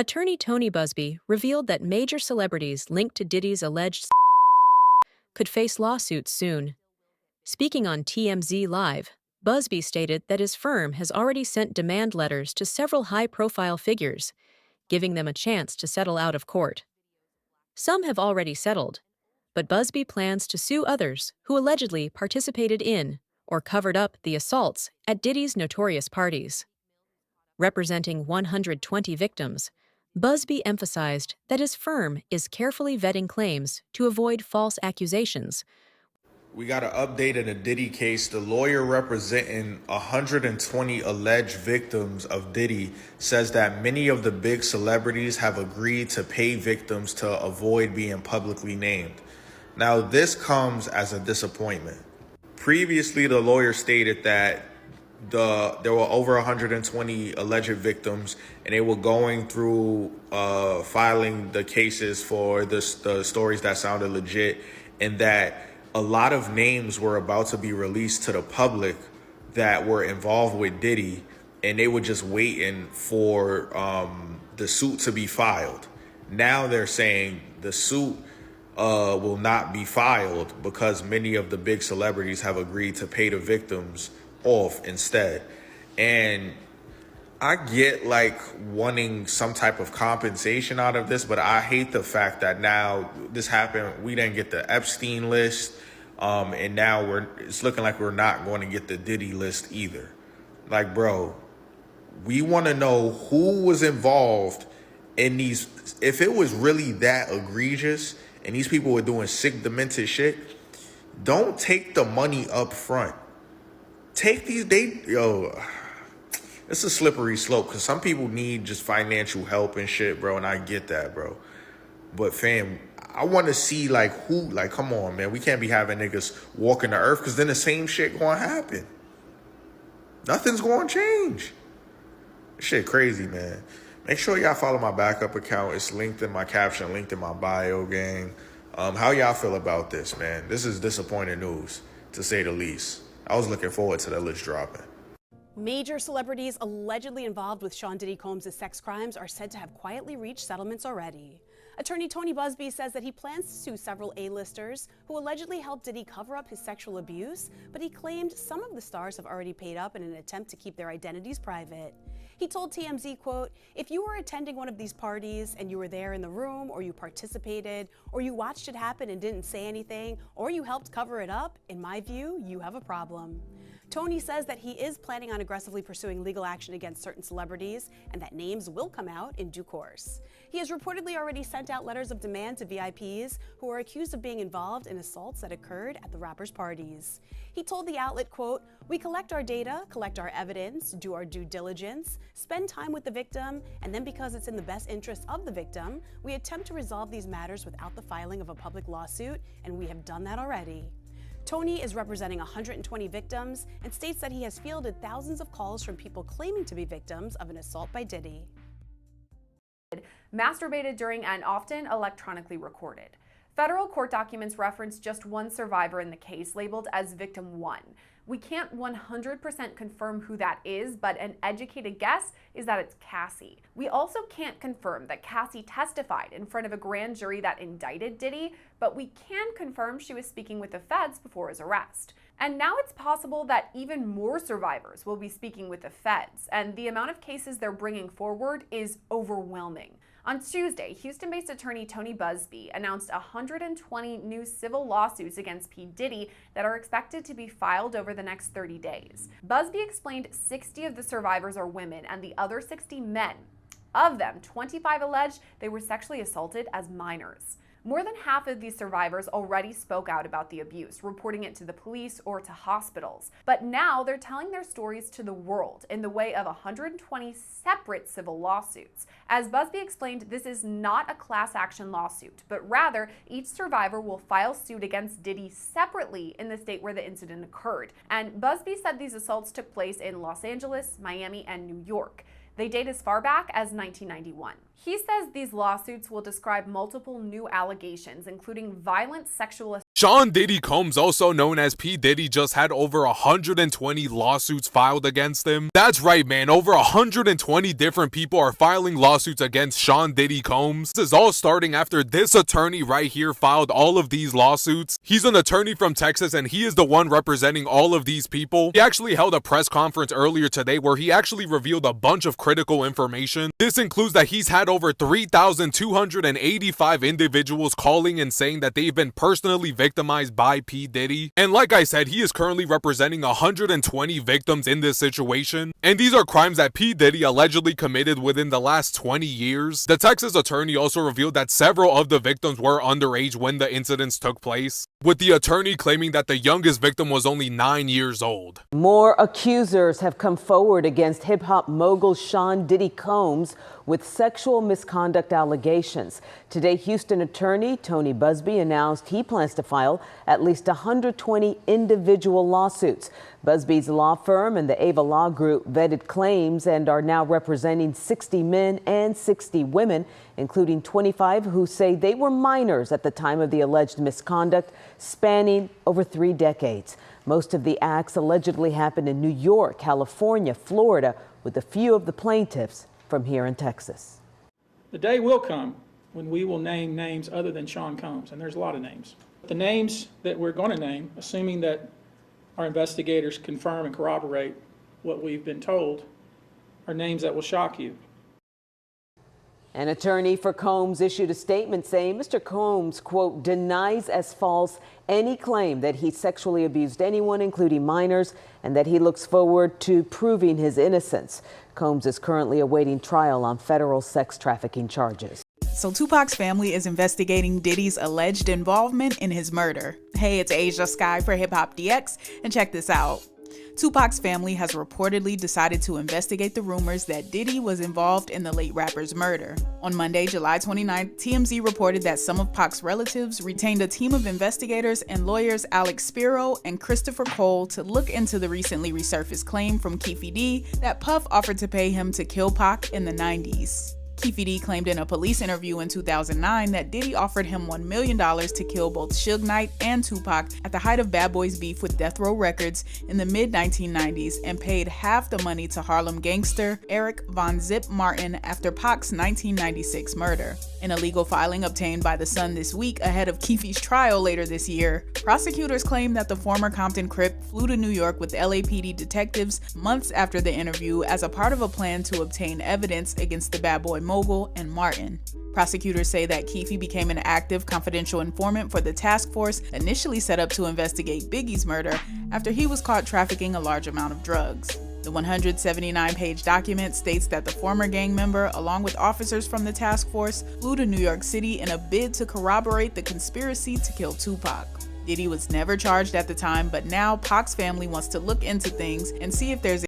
Attorney Tony Busby revealed that major celebrities linked to Diddy's alleged could face lawsuits soon. Speaking on TMZ Live, Busby stated that his firm has already sent demand letters to several high-profile figures, giving them a chance to settle out of court. Some have already settled, but Busby plans to sue others who allegedly participated in or covered up the assaults at Diddy's notorious parties. Representing 120 victims, Busby emphasized that his firm is carefully vetting claims to avoid false accusations. We got an update in the Diddy case. The lawyer representing 120 alleged victims of Diddy says that many of the big celebrities have agreed to pay victims to avoid being publicly named. Now, this comes as a disappointment. Previously, the lawyer stated that there were over 120 alleged victims, and they were going through filing the cases for the stories that sounded legit, and that a lot of names were about to be released to the public that were involved with Diddy, and they were just waiting for the suit to be filed. Now they're saying the suit will not be filed because many of the big celebrities have agreed to pay the victims off instead. And I get like wanting some type of compensation out of this, but I hate the fact that now this happened. We didn't get the Epstein list, and now it's looking like we're not going to get the Diddy list either. Like, bro, we want to know who was involved in these. If it was really that egregious and these people were doing sick, demented shit, don't take the money up front. Take these, it's a slippery slope because some people need just financial help and shit, bro, and I get that, bro. But fam, I want to see come on, man. We can't be having niggas walking the earth because then the same shit going to happen. Nothing's going to change. Shit crazy, man. Make sure y'all follow my backup account. It's linked in my caption, linked in my bio, gang. How y'all feel about this, man? This is disappointing news, to say the least. I was looking forward to that list dropping. Major celebrities allegedly involved with Sean Diddy Combs' sex crimes are said to have quietly reached settlements already. Attorney Tony Busby says that he plans to sue several A-listers who allegedly helped Diddy cover up his sexual abuse, but he claimed some of the stars have already paid up in an attempt to keep their identities private. He told TMZ, quote, "If you were attending one of these parties and you were there in the room, or you participated, or you watched it happen and didn't say anything, or you helped cover it up, in my view, you have a problem." Tony says that he is planning on aggressively pursuing legal action against certain celebrities and that names will come out in due course. He has reportedly already sent out letters of demand to VIPs who are accused of being involved in assaults that occurred at the rappers' parties. He told the outlet, quote, "We collect our data, collect our evidence, do our due diligence, spend time with the victim, and then because it's in the best interest of the victim, we attempt to resolve these matters without the filing of a public lawsuit, and we have done that already." Tony is representing 120 victims and states that he has fielded thousands of calls from people claiming to be victims of an assault by Diddy. Masturbated during and often electronically recorded. Federal court documents reference just one survivor in the case, labeled as Victim 1. We can't 100% confirm who that is, but an educated guess is that it's Cassie. We also can't confirm that Cassie testified in front of a grand jury that indicted Diddy, but we can confirm she was speaking with the feds before his arrest. And now it's possible that even more survivors will be speaking with the feds, and the amount of cases they're bringing forward is overwhelming. On Tuesday, Houston-based attorney Tony Busby announced 120 new civil lawsuits against P. Diddy that are expected to be filed over the next 30 days. Busby explained 60 of the survivors are women and the other 60 men. Of them, 25 alleged they were sexually assaulted as minors. More than half of these survivors already spoke out about the abuse, reporting it to the police or to hospitals. But now they're telling their stories to the world in the way of 120 separate civil lawsuits. As Busby explained, this is not a class action lawsuit, but rather each survivor will file suit against Diddy separately in the state where the incident occurred. And Busby said these assaults took place in Los Angeles, Miami, and New York. They date as far back as 1991. He says these lawsuits will describe multiple new allegations, including violent sexual Sean Diddy Combs, also known as P. Diddy, just had over 120 lawsuits filed against him. That's right, man, over 120 different people are filing lawsuits against Sean Diddy Combs. This is all starting after this attorney right here filed all of these lawsuits. He's an attorney from Texas, and he is the one representing all of these people. He actually held a press conference earlier today where he actually revealed a bunch of critical information. This includes that he's had over 3,285 individuals calling and saying that they've been personally victimized by P. Diddy. And like I said, he is currently representing 120 victims in this situation. And these are crimes that P. Diddy allegedly committed within the last 20 years. The Texas attorney also revealed that several of the victims were underage when the incidents took place, with the attorney claiming that the youngest victim was only 9 years old. More accusers have come forward against hip-hop mogul Sean Diddy Combs with sexual misconduct allegations. Today, Houston attorney Tony Busby announced he plans to file at least 120 individual lawsuits. Busby's law firm and the Ava Law Group vetted claims and are now representing 60 men and 60 women, including 25 who say they were minors at the time of the alleged misconduct, spanning over 3 decades. Most of the acts allegedly happened in New York, California, Florida, with a few of the plaintiffs from here in Texas. The day will come when we will name names other than Sean Combs, and there's a lot of names. The names that we're going to name, assuming that our investigators confirm and corroborate what we've been told, are names that will shock you. An attorney for Combs issued a statement saying Mr. Combs, quote, denies as false any claim that he sexually abused anyone, including minors, and that he looks forward to proving his innocence. Combs is currently awaiting trial on federal sex trafficking charges. So Tupac's family is investigating Diddy's alleged involvement in his murder. Hey, it's Asia Sky for Hip Hop DX, and check this out. Tupac's family has reportedly decided to investigate the rumors that Diddy was involved in the late rapper's murder. On Monday, July 29th, TMZ reported that some of Pac's relatives retained a team of investigators and lawyers Alex Spiro and Christopher Cole to look into the recently resurfaced claim from Keefe D that Puff offered to pay him to kill Pac in the 90s. Keefe D claimed in a police interview in 2009 that Diddy offered him $1 million to kill both Suge Knight and Tupac at the height of Bad Boy's beef with Death Row Records in the mid-1990s, and paid half the money to Harlem gangster Eric Von Zip Martin after Pac's 1996 murder. In a legal filing obtained by The Sun this week ahead of Keefe's trial later this year, prosecutors claim that the former Compton Crip flew to New York with LAPD detectives months after the interview as a part of a plan to obtain evidence against the Bad Boy mogul and Martin. Prosecutors say that Keefe became an active confidential informant for the task force initially set up to investigate Biggie's murder after he was caught trafficking a large amount of drugs. The 179-page document states that the former gang member, along with officers from the task force, flew to New York City in a bid to corroborate the conspiracy to kill Tupac. Diddy was never charged at the time, but now Pac's family wants to look into things and see if there's